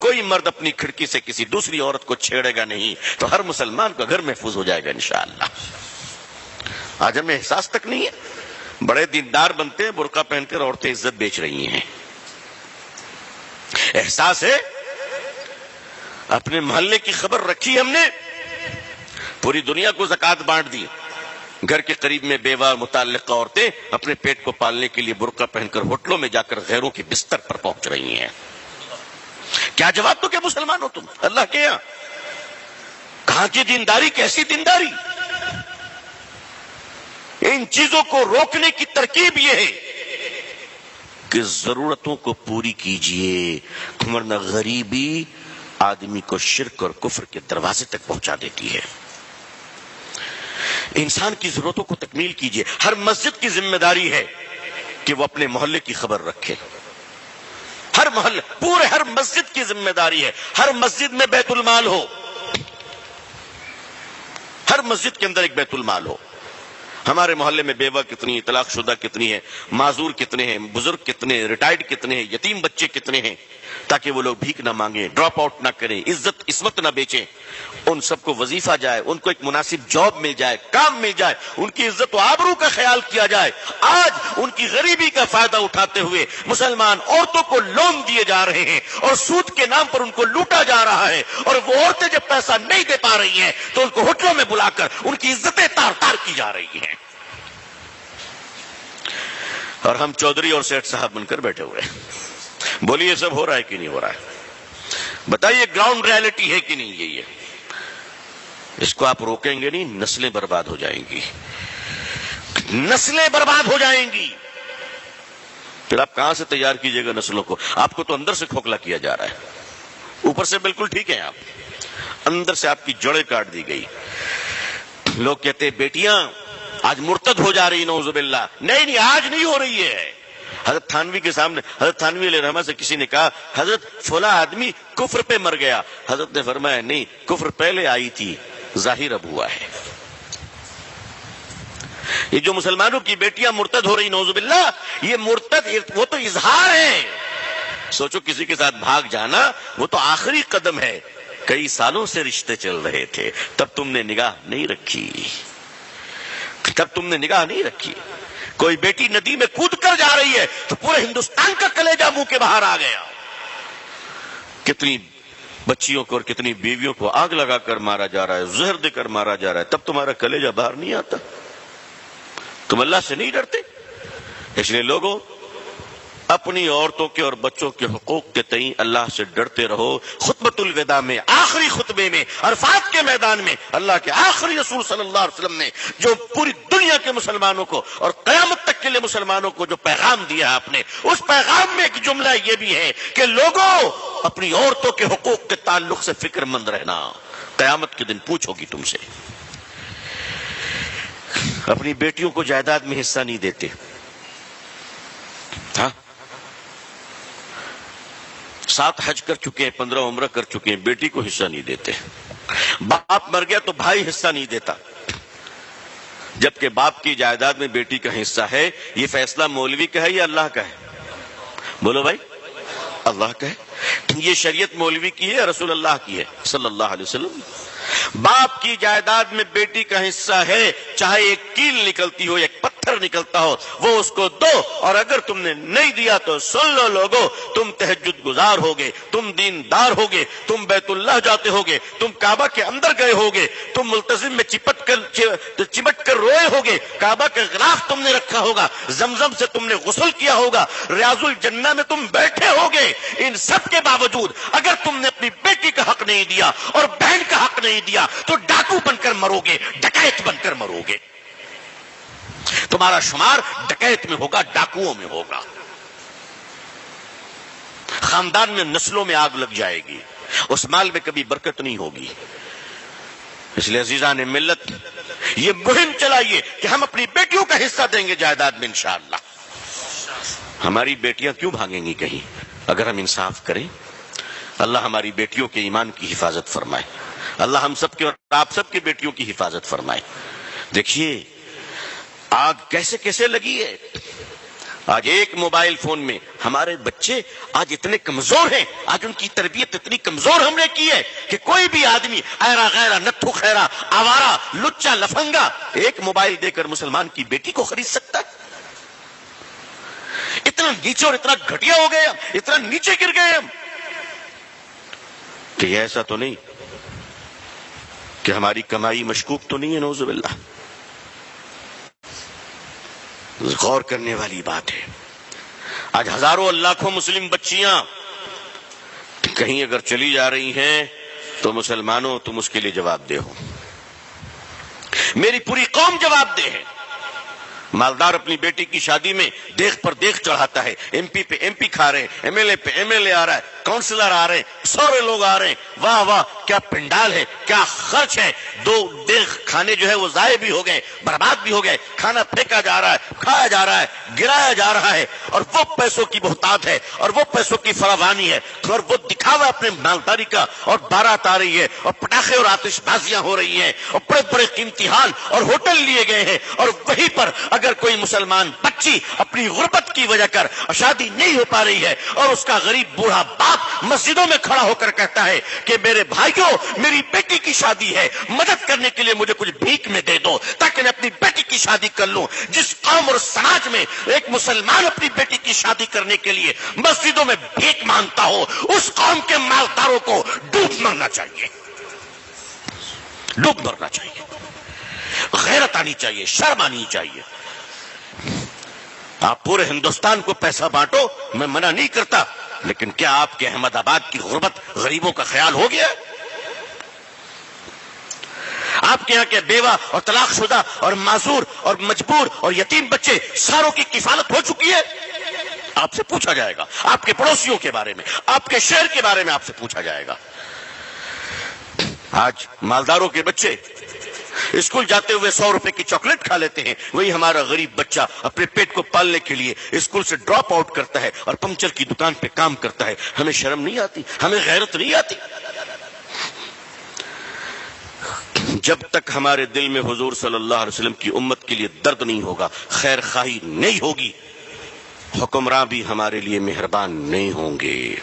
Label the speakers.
Speaker 1: کوئی مرد اپنی کھڑکی سے کسی دوسری عورت کو چھیڑے گا نہیں، تو ہر مسلمان کا گھر محفوظ ہو جائے گا انشاءاللہ۔ آج ہمیں احساس تک نہیں ہے، بڑے دیندار بنتے ہیں، برقع پہن کر عورتیں عزت بیچ رہی ہیں۔ احساس ہے؟ اپنے محلے کی خبر رکھی ہم نے، پوری دنیا کو زکوٰۃ بانٹ دی، گھر کے قریب میں بیوہ اور متعلقہ عورتیں اپنے پیٹ کو پالنے کے لیے برقع پہن کر ہوٹلوں میں جا کر غیروں کے بستر پر پہنچ رہی ہیں۔ کیا جواب دو کہ مسلمان ہو تم اللہ کے یہاں؟ کہاں کی دینداری، کیسی دینداری؟ ان چیزوں کو روکنے کی ترکیب یہ ہے کہ ضرورتوں کو پوری کیجئے، ورنہ غریبی آدمی کو شرک اور کفر کے دروازے تک پہنچا دیتی ہے۔ انسان کی ضرورتوں کو تکمیل کیجئے۔ ہر مسجد کی ذمہ داری ہے کہ وہ اپنے محلے کی خبر رکھے، ہر محلے، پورے ہر مسجد کی ذمہ داری ہے، ہر مسجد میں بیت المال ہو، ہر مسجد کے اندر ایک بیت المال ہو۔ ہمارے محلے میں بیوہ کتنی، طلاق شدہ کتنی ہے، معذور کتنے ہیں، بزرگ کتنے، ریٹائرڈ کتنے ہیں، یتیم بچے کتنے ہیں، تاکہ وہ لوگ بھیک نہ مانگیں، ڈراپ آؤٹ نہ کریں، عصمت نہ بیچیں، ان سب کو وظیفہ جائے، ان کو ایک مناسب جاب مل جائے، کام مل جائے، ان کی عزت و آبرو کا خیال کیا جائے۔ آج ان کی غریبی کا فائدہ اٹھاتے ہوئے مسلمان عورتوں کو لون دیے جا رہے ہیں اور سود کے نام پر ان کو لوٹا جا رہا ہے، اور وہ عورتیں جب پیسہ نہیں دے پا رہی ہیں تو ان کو ہوٹلوں میں بلا کر ان کی عزتیں تار تار کی جا رہی ہیں، اور ہم چودھری اور سیٹھ صاحب بن کر بیٹھے ہوئے ہیں۔ بولیے سب ہو رہا ہے کہ نہیں ہو رہا ہے؟ بتائیے گراؤنڈ ریالٹی ہے کہ نہیں؟ یہ اس کو آپ روکیں گے نہیں، نسلیں برباد ہو جائیں گی، نسلیں برباد ہو جائیں گی۔ پھر آپ کہاں سے تیار کیجئے گا نسلوں کو؟ آپ کو تو اندر سے کھوکھلا کیا جا رہا ہے، اوپر سے بالکل ٹھیک ہیں آپ، اندر سے آپ کی جڑیں کاٹ دی گئی۔ لوگ کہتے ہیں بیٹیاں آج مرتد ہو جا رہی، نعوذ باللہ۔ نہیں، آج نہیں ہو رہی ہے۔ حضرت تھانوی کے سامنے، حضرت تھانوی علیہ رحمہ سے کسی نے کہا حضرت فلاں آدمی کفر پہ مر گیا، حضرت نے فرمایا نہیں، کفر پہلے آئی تھی، ظاہر اب ہوا ہے۔ یہ جو مسلمانوں کی بیٹیاں مرتد ہو رہی، نعوذ باللہ، یہ مرتد وہ تو اظہار ہے۔ سوچو کسی کے ساتھ بھاگ جانا وہ تو آخری قدم ہے، کئی سالوں سے رشتے چل رہے تھے، تب تم نے نگاہ نہیں رکھی، تب تم نے نگاہ نہیں رکھی۔ کوئی بیٹی ندی میں کود کر جا رہی ہے تو پورے ہندوستان کا کلیجہ منہ کے باہر آ گیا۔ کتنی بچیوں کو اور کتنی بیویوں کو آگ لگا کر مارا جا رہا ہے، زہر دے کر مارا جا رہا ہے، تب تمہارا کلیجہ باہر نہیں آتا؟ تم اللہ سے نہیں ڈرتے؟ اس لیے لوگوں، اپنی عورتوں کے اور بچوں کے حقوق کے تئیں اللہ سے ڈرتے رہو۔ خطبۃ الوداع میں، آخری خطبے میں، عرفات کے میدان میں اللہ کے آخری رسول صلی اللہ علیہ وسلم نے جو پوری دنیا کے مسلمانوں کو اور قیامت تک کے لیے مسلمانوں کو جو پیغام دیا آپ نے، اس پیغام میں ایک جملہ یہ بھی ہے کہ لوگوں، اپنی عورتوں کے حقوق کے تعلق سے فکر مند رہنا، قیامت کے دن پوچھو گی تم سے۔ اپنی بیٹیوں کو جائیداد میں حصہ نہیں دیتے، ہاں، 7 حج کر چکے ہیں، 15 عمرہ کر چکے ہیں، بیٹی کو حصہ نہیں دیتے۔ باپ مر گیا تو بھائی حصہ نہیں دیتا، جبکہ باپ کی جائیداد میں بیٹی کا حصہ ہے۔ یہ فیصلہ مولوی کا ہے یا اللہ کا ہے؟ بولو بھائی، اللہ کا ہے۔ یہ شریعت مولوی کی ہے یا رسول اللہ کی ہے صلی اللہ علیہ وسلم؟ باپ کی جائیداد میں بیٹی کا حصہ ہے، چاہے ایک کیل نکلتی ہو، ایک پتھر نکلتا ہو، وہ اس کو دو، اور اگر تم نے نہیں دیا تو سن لو لوگوں، تم تہجد گزار ہوگے، تم دیندار ہوگے، تم بیت اللہ جاتے ہوگے، تم کعبہ کے اندر گئے ہوگے، تم ملتزم میں چمٹ کر روئے ہوگے، کعبہ کا غلاف تم نے رکھا ہوگا، زمزم سے تم نے غسل کیا ہوگا، ریاض الجنہ میں تم بیٹھے ہوگے۔ ان سب کے باوجود اگر تم نے اپنی بیٹی کا حق نہیں دیا اور بہن کا حق نہیں دیا تو ڈاکو بن کر مرو گے، ڈکیت بن کر مرو گے۔ تمہارا شمار ڈکیت میں ہوگا، ڈاکوؤں میں ہوگا، خاندان میں، نسلوں میں آگ لگ جائے گی، اس مال میں کبھی برکت نہیں ہوگی۔ اس لیے عزیزان ملت، یہ مہم چلائیے کہ ہم اپنی بیٹیوں کا حصہ دیں گے جائیداد میں انشاءاللہ۔ ہماری بیٹیاں کیوں بھاگیں گی کہیں اگر ہم انصاف کریں؟ اللہ ہماری بیٹیوں کے ایمان کی حفاظت فرمائے، اللہ ہم سب کے اور آپ سب کی بیٹیوں کی حفاظت فرمائے۔ دیکھیے آگ کیسے کیسے لگی ہے، آج ایک موبائل فون میں ہمارے بچے آج اتنے کمزور ہیں، آج ان کی تربیت اتنی کمزور ہم نے کی ہے کہ کوئی بھی آدمی ایرا غیرہ نتھو خیرہ آوارہ لچا لفنگا ایک موبائل دے کر مسلمان کی بیٹی کو خرید سکتا ہے؟ اتنا نیچے اور اتنا گھٹیا ہو گئے ہم، اتنا نیچے گر گئے ہم کہ یہ ایسا تو نہیں کہ ہماری کمائی مشکوک تو نہیں ہے؟ نعوذ باللہ. غور کرنے والی بات ہے. آج ہزاروں لاکھوں مسلم بچیاں کہیں اگر چلی جا رہی ہیں تو مسلمانوں تم اس کے لیے جواب دہ ہو، میری پوری قوم جواب دہ ہے. مالدار اپنی بیٹی کی شادی میں دیکھ پر دیکھ چڑھاتا ہے، ایم پی پہ ایم پی کھا رہے ہیں، ایم ایل اے پہ ایم ایل اے آ رہا ہے، کاؤنسلر آ رہے ہیں، سارے لوگ آ رہے ہیں، واہ واہ کیا پنڈال ہے، کیا خرچ ہے. دو دیکھ کھانے جو ہے وہ ضائع بھی ہو گئے، برباد بھی ہو گئے، کھانا پھینکا جا رہا ہے، کھایا جا رہا ہے، گرایا جا رہا ہے، اور وہ پیسوں کی بہتات ہے اور وہ پیسوں کی فراوانی ہے اور وہ دکھاوا اپنے مالداری کا، اور بارات آ رہی ہے اور پٹاخے اور آتش بازیاں ہو رہی ہیں اور بڑے بڑے قیمتی ہال اور ہوٹل لیے گئے ہیں. اور وہیں پر اگر کوئی مسلمان بچی اپنی غربت کی وجہ کر شادی نہیں ہو پا رہی ہے اور اس کا غریب بوڑھا باپ مسجدوں میں کھڑا ہو کر کہتا ہے کہ میرے بھائیوں میری بیٹی کی شادی ہے، مدد کرنے کے لیے مجھے کچھ بھیک میں دے دو تاکہ میں اپنی بیٹی کی شادی کر لوں. جس قوم اور سماج میں ایک مسلمان اپنی بیٹی کی شادی کرنے کے لیے مسجدوں میں بھیک مانگتا ہو، اس قوم کے مالداروں کو ڈوب مرنا چاہیے، ڈوب مرنا چاہیے. غیرت آنی چاہیے، شرم آنی چاہیے. آپ پورے ہندوستان کو پیسہ بانٹو، میں منع نہیں کرتا، لیکن کیا آپ کے احمد آباد کی غربت غریبوں کا خیال ہو گیا؟ آپ کے یہاں کے بیوہ اور طلاق شدہ اور معذور اور مجبور اور یتیم بچے ساروں کی کفالت ہو چکی ہے؟ آپ سے پوچھا جائے گا. آپ کے پڑوسیوں کے بارے میں، آپ کے شہر کے بارے میں آپ سے پوچھا جائے گا. آج مالداروں کے بچے اسکول جاتے ہوئے 100 روپے کی چاکلیٹ کھا لیتے ہیں، وہی ہمارا غریب بچہ اپنے پیٹ کو پالنے کے لیے اسکول سے ڈراپ آؤٹ کرتا ہے اور پنکچر کی دکان پہ کام کرتا ہے. ہمیں شرم نہیں آتی؟ ہمیں غیرت نہیں آتی؟ جب تک ہمارے دل میں حضور صلی اللہ علیہ وسلم کی امت کے لیے درد نہیں ہوگا، خیر خواہی نہیں ہوگی، حکمراں بھی ہمارے لیے مہربان نہیں ہوں گے.